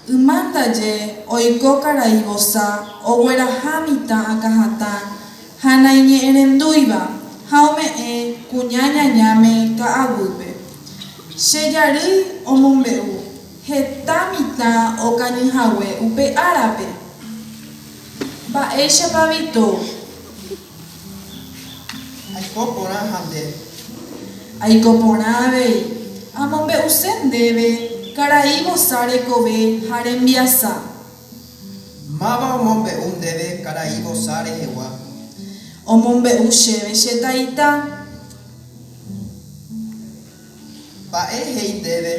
Ymandaje oiko karai vosa ogueraha mitã akahãta ha nañe'ẽrendúiva ha ome'ẽ kuñañañáme ka'aguýpe. Che jarýi omombe'u heta mitã okañyhague upe árape. Mba'éichapa Vito. Aiko porã ha nde. Aiko porã avei. Amombe'use ndéve karai vosa rekove ha rembiasa. Máva omombe'u ndéve karai vosa rehegua. Omombe'u chéve che taita. Mba'e he'i ndéve.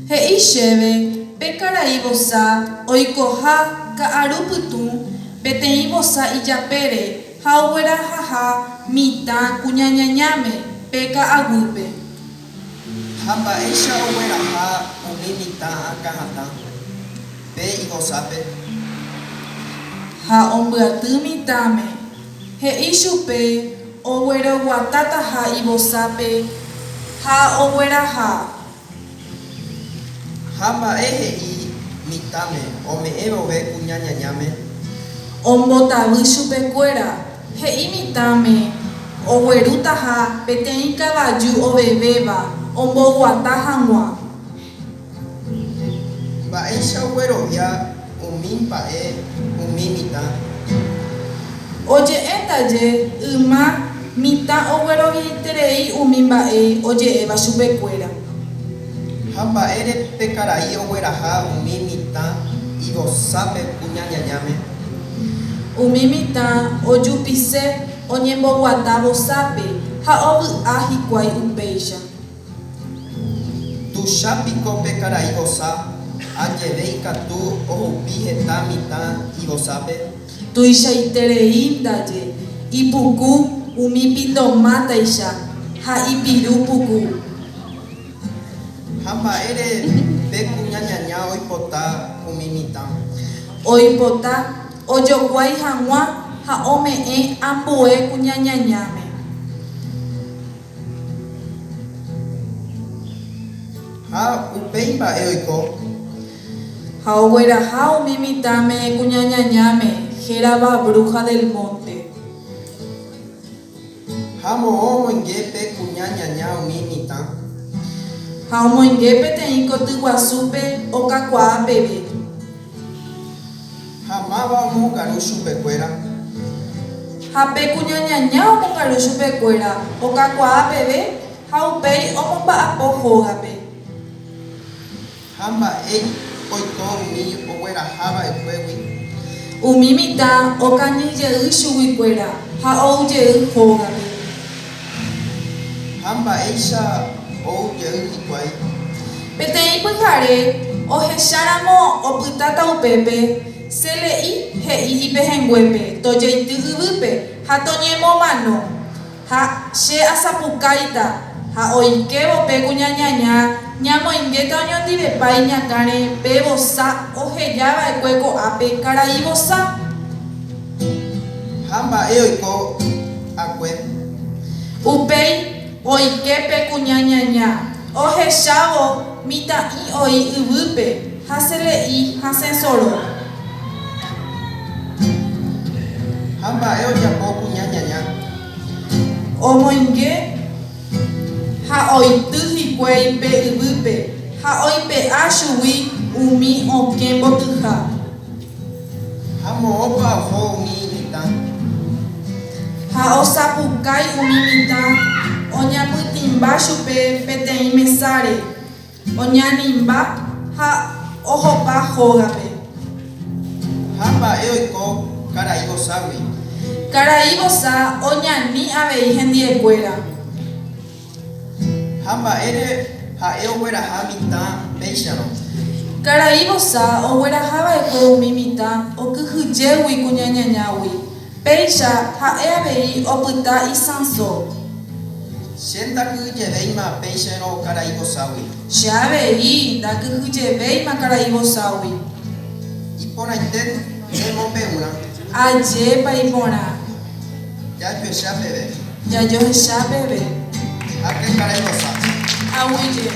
He'i chéve pe karai vosa oikoha ka'arupytũ peteĩ vosa ijapére ha ogueraha mitã kuñañañáme pe ka'aguýpe. Ha mba'éicha ogueraha umi mitã akahãta pe ivosápe. Ha ombyaty mitãme. He'i chupe ogueroguatátaha ivosápe ha ogueraha. Ha mba'e he'i mitãme ome'ẽ vove kuñañañáme. Ombotavy chupekuéra. He'i mitãme oguerútaha peteĩ kavaju ovevéva omboguata hag̃ua. Mba'éicha oguerovia umi mba'e umi mitã. Oje'ẽtaje yma mitã ogueroviaiterei umi mba'e oje'éva chupekuéra. Ha mba'ére pe karai ogueraha umi mitã ivosápe kuñañañáme. Umi mitã ojupise oñemboguata vosápe ha ovy'a hikuái upéicha. Tuichápiko pe karai vosa ajeve ikatu ohupi heta mitã ivosápe. Tuichaiterei ndaje ipuku umi pindomátaicha ha ipiru puku. Ha mba'ére pe kuñañaña oipota umi mitã. Oipota ojokuái hag̃ua ha ome'ẽ ambue kuñañañáme. Ha upéi mba'e oiko. Ha ogueraha umi mitãme kuñañañáme hérava Bruja del Monte. Ha moõ omoinge pe kuñañaña umi mitã. Ha omoinge peteĩ kotyguasúpe okakuaa peve. Ha máva omongaru chupekuéra. Ha pe kuñañaña omongaru chupekuéra okakuaa peve ha upéi omomba'apo hógape. Ha mba'e oiko umi oguerahava'ekuégui. Umi mitã okañyjey chuguikuéra ha oujey hógape. Ha mba'éicha oujey hikuái. Peteĩ pyhare ohecharamo opytáta upépe sele'i he'i ipehẽnguépe tojeity yvýpe ha toñemomano ha che asapukáita ha oikévo pe kuñañaña ñamoinggéta oñondivepái ñakãre pe vosa ohejava'ekue ko'ápe karai vosa. Ha mba'e oiko akue. Upéi oike pe kuñañaña ohechávo mitã'i oĩ yvýpe ha sele'i hasẽsoro. Ha mba'e ojapo kuñañaña. Omoinge ha oity hikuái pe yvýpe ha oipe'a chugui umi okẽ mbotyha. Ha moõpa oho umi mitã. Ha osapukái umi mitã oñapytĩmba chupe peteĩ mesáre oñanimba ha ohopa hógape. Ha mba'e oiko karai voságui. Karai vosa oñani avei hendiekuéra. Ha mba'ére ha'e ogueraha mitã péicharõ. Karai vosa oguerahava'ekue umi mitã okyhyjégui kuñañañágui. Péicha ha'e avei opyta isãso. Che ndakyhyjevéima péicharõ karai voságui. Che avei ndakyhyjevéima karai voságui. Iporãite emombe'úrã. Ajépa iporã. Jajuecha peve. Jajohecha peve. Ha ke karai vosa. Aguyje.